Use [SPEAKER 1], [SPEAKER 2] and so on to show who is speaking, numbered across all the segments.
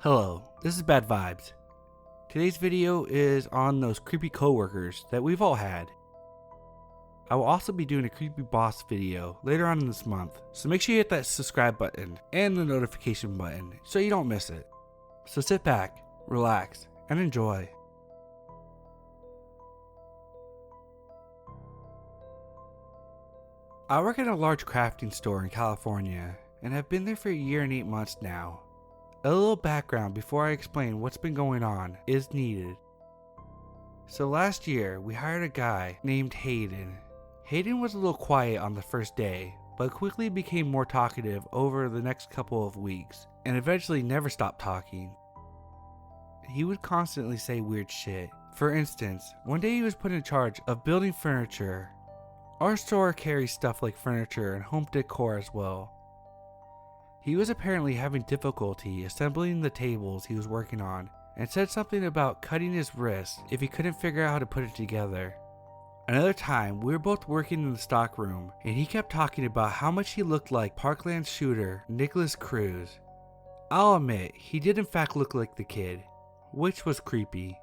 [SPEAKER 1] Hello, this is Bad Vibes. Today's video is on those creepy coworkers that we've all had. I will also be doing a creepy boss video later on in this month, so make sure you hit that subscribe button and the notification button so you don't miss it. So sit back, relax, and enjoy. I work at a large crafting store in California and have been there for a year and 8 months now. A little background before I explain what's been going on is needed. So last year, we hired a guy named Hayden. Hayden was a little quiet on the first day, but quickly became more talkative over the next couple of weeks, and eventually never stopped talking. He would constantly say weird shit. For instance, one day he was put in charge of building furniture. Our store carries stuff like furniture and home decor as well. He was apparently having difficulty assembling the tables he was working on and said something about cutting his wrist if he couldn't figure out how to put it together. Another time, we were both working in the stock room and he kept talking about how much he looked like Parkland shooter Nicholas Cruz. I'll admit, he did in fact look like the kid, which was creepy.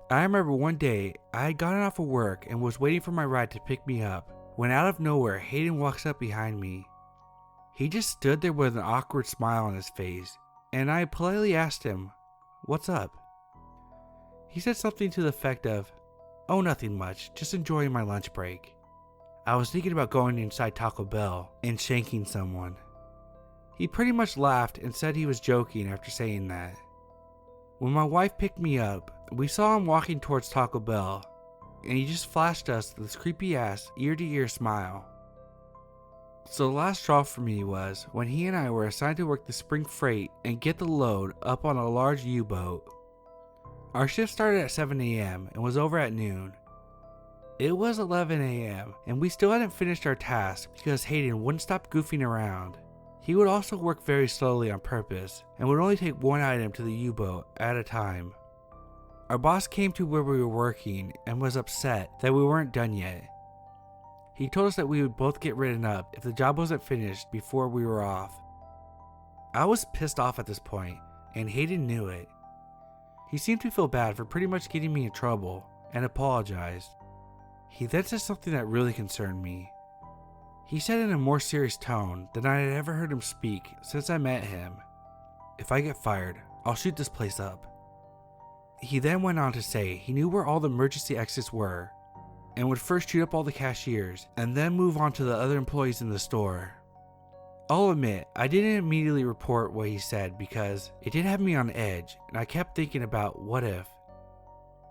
[SPEAKER 1] I remember one day, I had gotten off of work and was waiting for my ride to pick me up when out of nowhere Hayden walks up behind me. He just stood there with an awkward smile on his face, and I politely asked him, "What's up?" He said something to the effect of, "Oh, nothing much, just enjoying my lunch break." I was thinking about going inside Taco Bell and shanking someone. He pretty much laughed and said he was joking after saying that. When my wife picked me up, we saw him walking towards Taco Bell, and he just flashed us this creepy ass ear-to-ear smile. So the last straw for me was when he and I were assigned to work the spring freight and get the load up on a large U-boat. Our shift started at 7 a.m. and was over at noon. It was 11 a.m. and we still hadn't finished our task because Hayden wouldn't stop goofing around. He would also work very slowly on purpose and would only take one item to the U-boat at a time. Our boss came to where we were working and was upset that we weren't done yet. He told us that we would both get written up if the job wasn't finished before we were off. I was pissed off at this point, and Hayden knew it. He seemed to feel bad for pretty much getting me in trouble, and apologized. He then said something that really concerned me. He said in a more serious tone than I had ever heard him speak since I met him, "If I get fired, I'll shoot this place up." He then went on to say he knew where all the emergency exits were, and would first shoot up all the cashiers, and then move on to the other employees in the store. I'll admit, I didn't immediately report what he said because it did have me on edge, and I kept thinking about what if.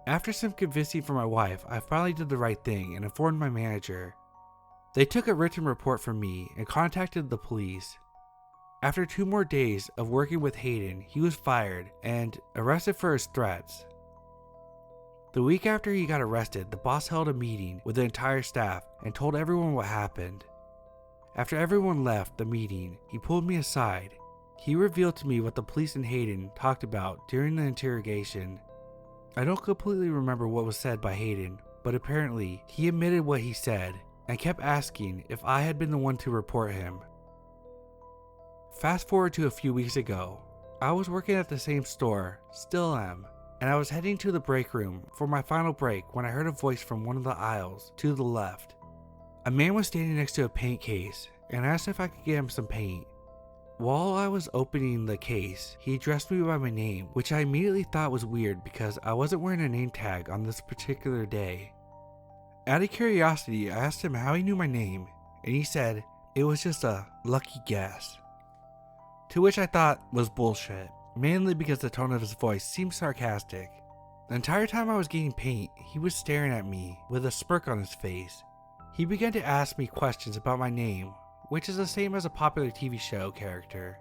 [SPEAKER 1] After some convincing from my wife, I finally did the right thing and informed my manager. They took a written report from me and contacted the police. After 2 more days of working with Hayden, he was fired and arrested for his threats. The week after he got arrested, the boss held a meeting with the entire staff and told everyone what happened. After everyone left the meeting, he pulled me aside. He revealed to me what the police and Hayden talked about during the interrogation. I don't completely remember what was said by Hayden, but apparently he admitted what he said and kept asking if I had been the one to report him. Fast forward to a few weeks ago, I was working at the same store, still am, and I was heading to the break room for my final break when I heard a voice from one of the aisles to the left. A man was standing next to a paint case and asked if I could get him some paint. While I was opening the case, he addressed me by my name, which I immediately thought was weird because I wasn't wearing a name tag on this particular day. Out of curiosity, I asked him how he knew my name, and he said it was just a lucky guess. To which I thought was bullshit, mainly because the tone of his voice seemed sarcastic. The entire time I was getting paint, he was staring at me with a smirk on his face. He began to ask me questions about my name, which is the same as a popular TV show character.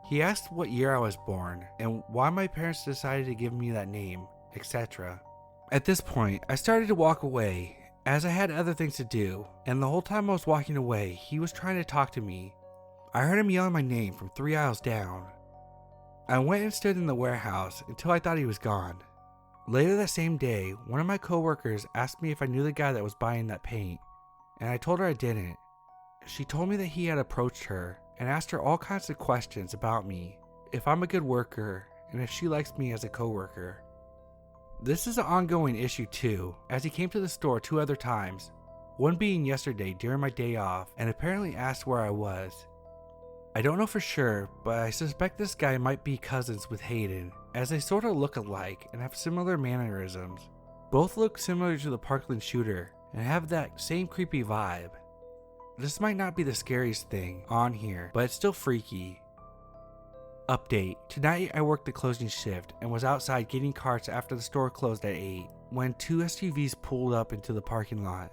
[SPEAKER 1] He asked what year I was born and why my parents decided to give me that name, etc. At this point, I started to walk away as I had other things to do, and the whole time I was walking away, he was trying to talk to me. I heard him yelling my name from 3 aisles down. I went and stood in the warehouse until I thought he was gone. Later that same day, one of my coworkers asked me if I knew the guy that was buying that paint, and I told her I didn't. She told me that he had approached her and asked her all kinds of questions about me, if I'm a good worker and if she likes me as a coworker. This is an ongoing issue too, as he came to the store 2 other times, one being yesterday during my day off, and apparently asked where I was. I don't know for sure, but I suspect this guy might be cousins with Hayden, as they sort of look alike and have similar mannerisms. Both look similar to the Parkland shooter and have that same creepy vibe. This might not be the scariest thing on here, but it's still freaky. Update: tonight I worked the closing shift and was outside getting carts after the store closed at 8 when 2 SUVs pulled up into the parking lot.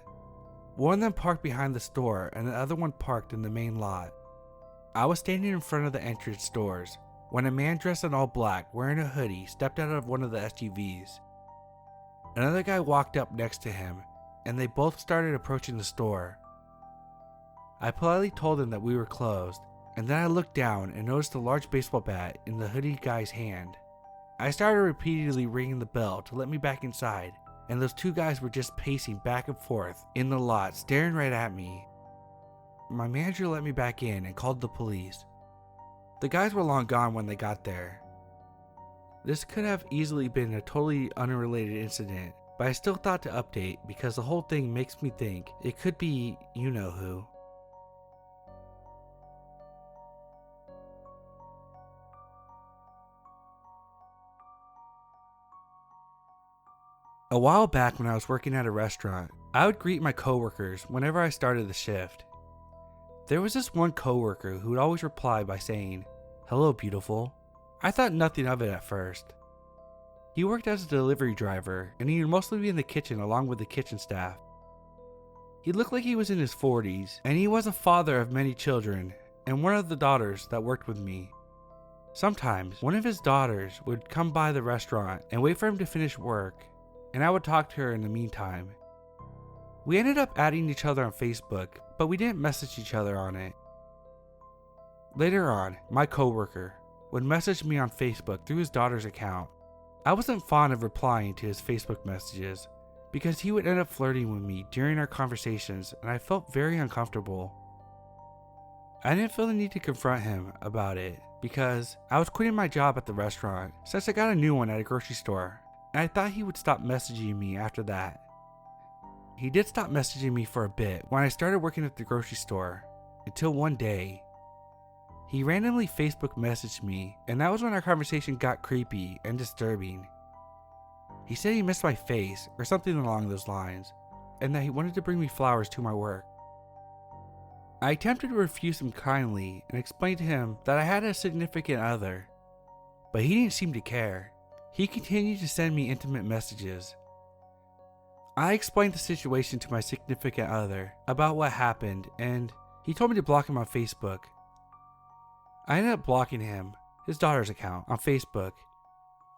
[SPEAKER 1] One of them parked behind the store and the other one parked in the main lot. I was standing in front of the entrance doors when a man dressed in all black wearing a hoodie stepped out of one of the SUVs. Another guy walked up next to him and they both started approaching the store. I politely told them that we were closed, and then I looked down and noticed a large baseball bat in the hoodie guy's hand. I started repeatedly ringing the bell to let me back inside, and those 2 guys were just pacing back and forth in the lot, staring right at me. My manager let me back in and called the police. The guys were long gone when they got there. This could have easily been a totally unrelated incident, but I still thought to update because the whole thing makes me think it could be you know who. A while back when I was working at a restaurant, I would greet my coworkers whenever I started the shift. There was this one coworker who would always reply by saying, "Hello, beautiful." I thought nothing of it at first. He worked as a delivery driver and he would mostly be in the kitchen along with the kitchen staff. He looked like he was in his 40s and he was a father of many children and one of the daughters that worked with me. Sometimes one of his daughters would come by the restaurant and wait for him to finish work, and I would talk to her in the meantime. We ended up adding each other on Facebook, but we didn't message each other on it. Later on, my coworker would message me on Facebook through his daughter's account. I wasn't fond of replying to his Facebook messages because he would end up flirting with me during our conversations, and I felt very uncomfortable. I didn't feel the need to confront him about it because I was quitting my job at the restaurant since I got a new one at a grocery store, and I thought he would stop messaging me after that. He did stop messaging me for a bit when I started working at the grocery store, until one day, he randomly Facebook messaged me, and that was when our conversation got creepy and disturbing. He said he missed my face or something along those lines, and that he wanted to bring me flowers to my work. I attempted to refuse him kindly and explained to him that I had a significant other, but he didn't seem to care. He continued to send me intimate messages. I explained the situation to my significant other about what happened, and he told me to block him on Facebook. I ended up blocking him, his daughter's account, on Facebook,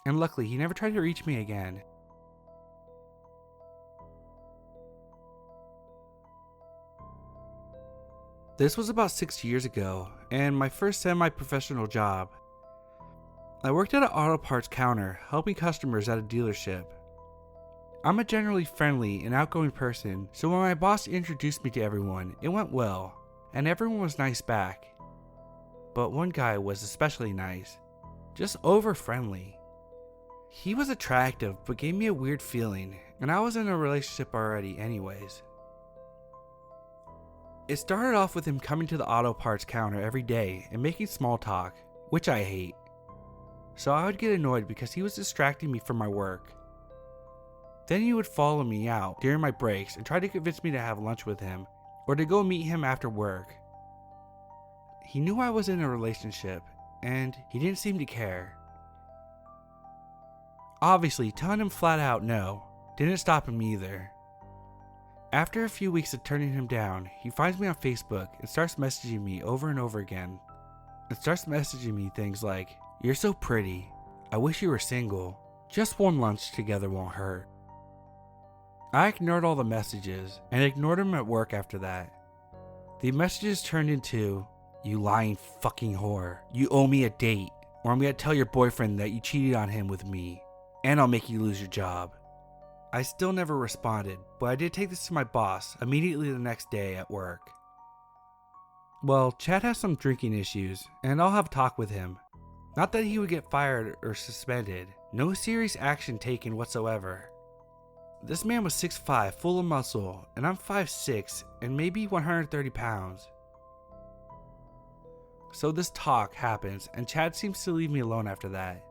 [SPEAKER 1] and luckily he never tried to reach me again. This was about 6 years ago, and my first semi-professional job. I worked at an auto parts counter, helping customers at a dealership. I'm a generally friendly and outgoing person, so when my boss introduced me to everyone, it went well, and everyone was nice back. But one guy was especially nice, just over friendly. He was attractive, but gave me a weird feeling, and I was in a relationship already anyways. It started off with him coming to the auto parts counter every day and making small talk, which I hate. So I would get annoyed because he was distracting me from my work. Then he would follow me out during my breaks and try to convince me to have lunch with him or to go meet him after work. He knew I was in a relationship and he didn't seem to care. Obviously, telling him flat out no didn't stop him either. After a few weeks of turning him down, he finds me on Facebook and starts messaging me over and over again. And starts messaging me things like, "You're so pretty. I wish you were single. Just one lunch together won't hurt." I ignored all the messages and ignored him at work after that. The messages turned into, "You lying fucking whore. You owe me a date, or I'm gonna tell your boyfriend that you cheated on him with me, and I'll make you lose your job." I still never responded, but I did take this to my boss immediately the next day at work. Well, Chad has some drinking issues, and I'll have a talk with him. Not that he would get fired or suspended. No serious action taken whatsoever. This man was 6'5", full of muscle, and I'm 5'6", and maybe 130 pounds. So this talk happens, and Chad seems to leave me alone after that.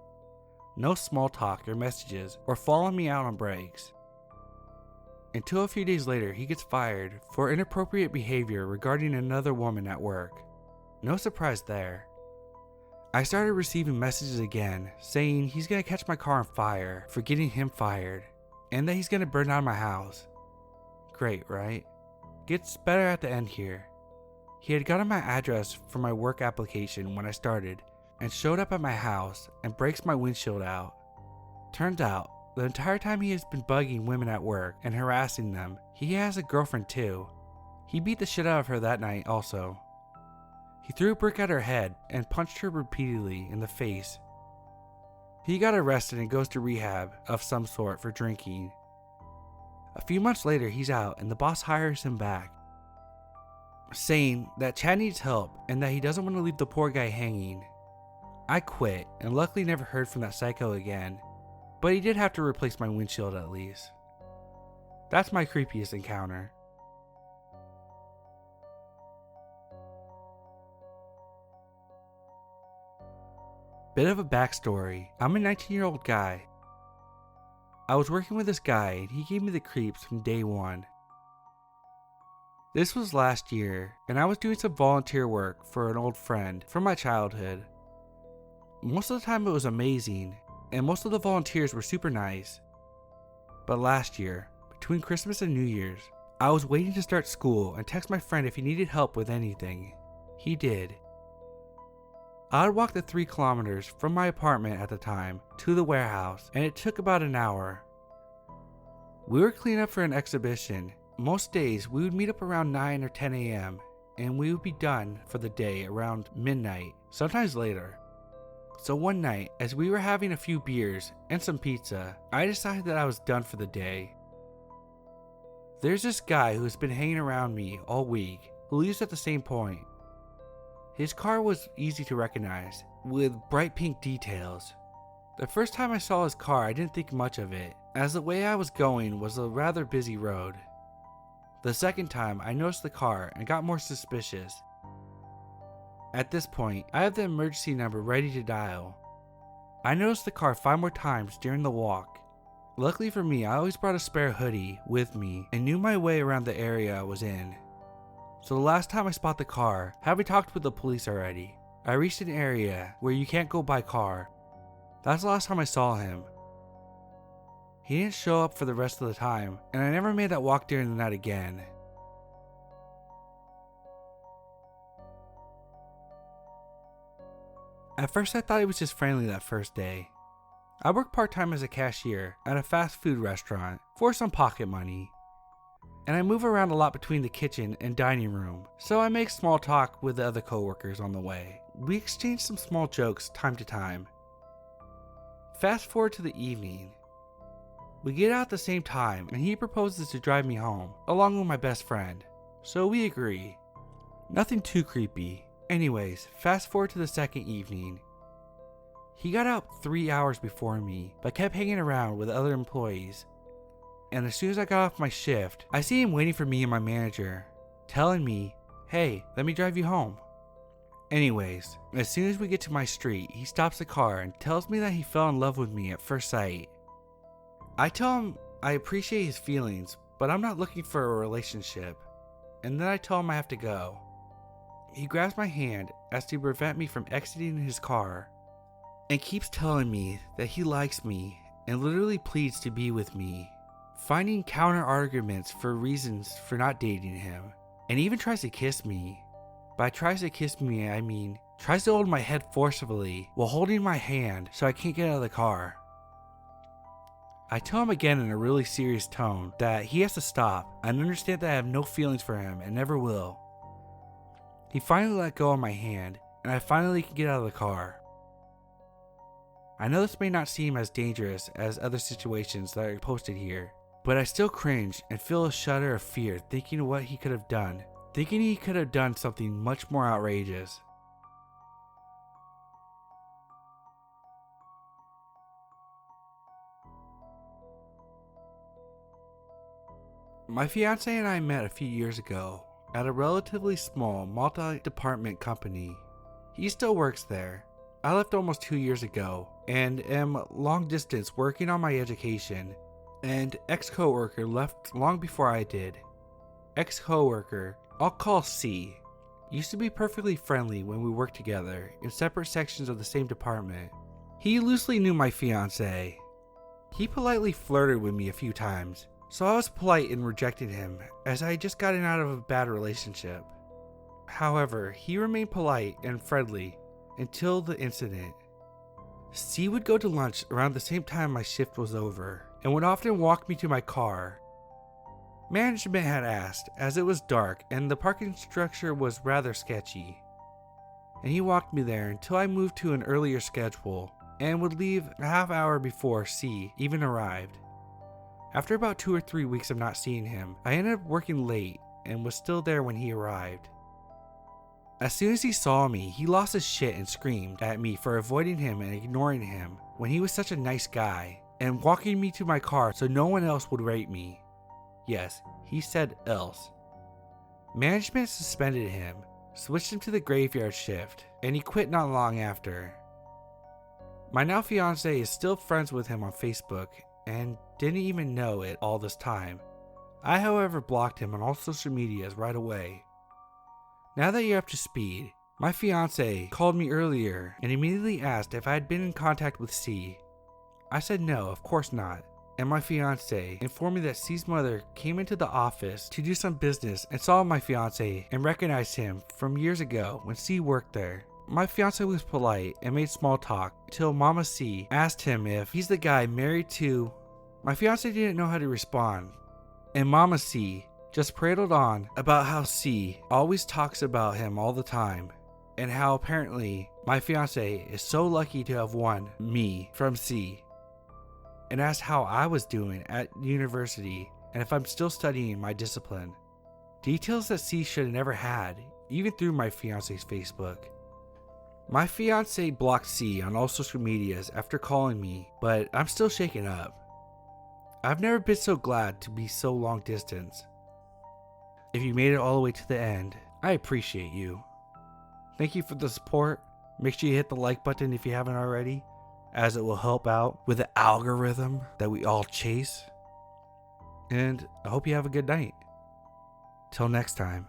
[SPEAKER 1] No small talk or messages, or following me out on breaks. Until a few days later, he gets fired for inappropriate behavior regarding another woman at work. No surprise there. I started receiving messages again, saying he's gonna catch my car on fire for getting him fired, and that he's gonna burn down my house. Great, right? Gets better at the end here. He had gotten my address from my work application when I started, and showed up at my house and breaks my windshield out. Turns out, the entire time he has been bugging women at work and harassing them, he has a girlfriend too. He beat the shit out of her that night also. He threw a brick at her head and punched her repeatedly in the face. He got arrested and goes to rehab of some sort for drinking. A few months later, he's out and the boss hires him back, saying that Chad needs help and that he doesn't want to leave the poor guy hanging. I quit and luckily never heard from that psycho again, but he did have to replace my windshield at least. That's my creepiest encounter. Bit of a backstory. I'm a 19-year-old guy. I was working with this guy and he gave me the creeps from day one. This was last year, and I was doing some volunteer work for an old friend from my childhood. Most of the time it was amazing, and most of the volunteers were super nice. But last year, between Christmas and New Year's, I was waiting to start school and text my friend if he needed help with anything. He did. I would walk the 3 kilometers from my apartment at the time to the warehouse, and it took about an hour. We were cleaning up for an exhibition. Most days we would meet up around 9 or 10 a.m. and we would be done for the day around midnight, sometimes later. So one night, as we were having a few beers and some pizza, I decided that I was done for the day. There's this guy who's been hanging around me all week who lives at the same point. His car was easy to recognize, with bright pink details. The first time I saw his car, I didn't think much of it, as the way I was going was a rather busy road. The second time, I noticed the car and got more suspicious. At this point, I have the emergency number ready to dial. I noticed the car 5 more times during the walk. Luckily for me, I always brought a spare hoodie with me and knew my way around the area I was in. So the last time I spot the car, having talked with the police already, I reached an area where you can't go by car. That's the last time I saw him. He didn't show up for the rest of the time, and I never made that walk during the night again. At first I thought he was just friendly that first day. I work part-time as a cashier at a fast food restaurant for some pocket money. And I move around a lot between the kitchen and dining room, so I make small talk with the other coworkers on the way. We exchange some small jokes time to time. Fast forward to the evening. We get out at the same time and he proposes to drive me home, along with my best friend. So we agree. Nothing too creepy. Anyways, fast forward to the second evening. He got out 3 hours before me, but kept hanging around with other employees. And as soon as I got off my shift, I see him waiting for me and my manager, telling me, "Hey, let me drive you home." Anyways, as soon as we get to my street, he stops the car and tells me that he fell in love with me at first sight. I tell him I appreciate his feelings, but I'm not looking for a relationship, and then I tell him I have to go. He grabs my hand as to prevent me from exiting his car, and keeps telling me that he likes me and literally pleads to be with me, finding counter arguments for reasons for not dating him, and even tries to kiss me. By tries to kiss me, I mean tries to hold my head forcefully while holding my hand so I can't get out of the car. I tell him again in a really serious tone that he has to stop and understand that I have no feelings for him and never will. He finally let go of my hand, and I finally can get out of the car. I know this may not seem as dangerous as other situations that are posted here, but I still cringe and feel a shudder of fear thinking of what he could have done, thinking he could have done something much more outrageous. My fiance and I met a few years ago at a relatively small multi-department company. He still works there. I left almost 2 years ago and am long distance working on my education, and ex-coworker left long before I did. Ex-coworker, I'll call C, used to be perfectly friendly when we worked together in separate sections of the same department. He loosely knew my fiance. He politely flirted with me a few times, so I was polite in rejecting him as I had just gotten out of a bad relationship. However, he remained polite and friendly until the incident. C would go to lunch around the same time my shift was over and would often walk me to my car. Management had asked, as it was dark and the parking structure was rather sketchy, and he walked me there until I moved to an earlier schedule and would leave a half hour before C even arrived. After about 2 or 3 weeks of not seeing him, I ended up working late and was still there when he arrived. As soon as he saw me, he lost his shit and screamed at me for avoiding him and ignoring him when he was such a nice guy, and walking me to my car so no one else would rate me. Yes, he said else. Management suspended him, switched him to the graveyard shift, and he quit not long after. My now fiance is still friends with him on Facebook and didn't even know it all this time. I, however, blocked him on all social medias right away. Now that you're up to speed, my fiance called me earlier and immediately asked if I had been in contact with C. I said no, of course not, and my fiance informed me that C's mother came into the office to do some business and saw my fiance and recognized him from years ago when C worked there. My fiance was polite and made small talk until Mama C asked him if he's the guy married to... My fiance didn't know how to respond, and Mama C just prattled on about how C always talks about him all the time, and how apparently my fiance is so lucky to have won me from C, and asked how I was doing at university and if I'm still studying my discipline. Details that C should have never had, even through my fiance's Facebook. My fiance blocked C on all social medias after calling me, but I'm still shaken up. I've never been so glad to be so long distance. If you made it all the way to the end, I appreciate you. Thank you for the support. Make sure you hit the like button if you haven't already, as it will help out with the algorithm that we all chase. And I hope you have a good night. Till next time.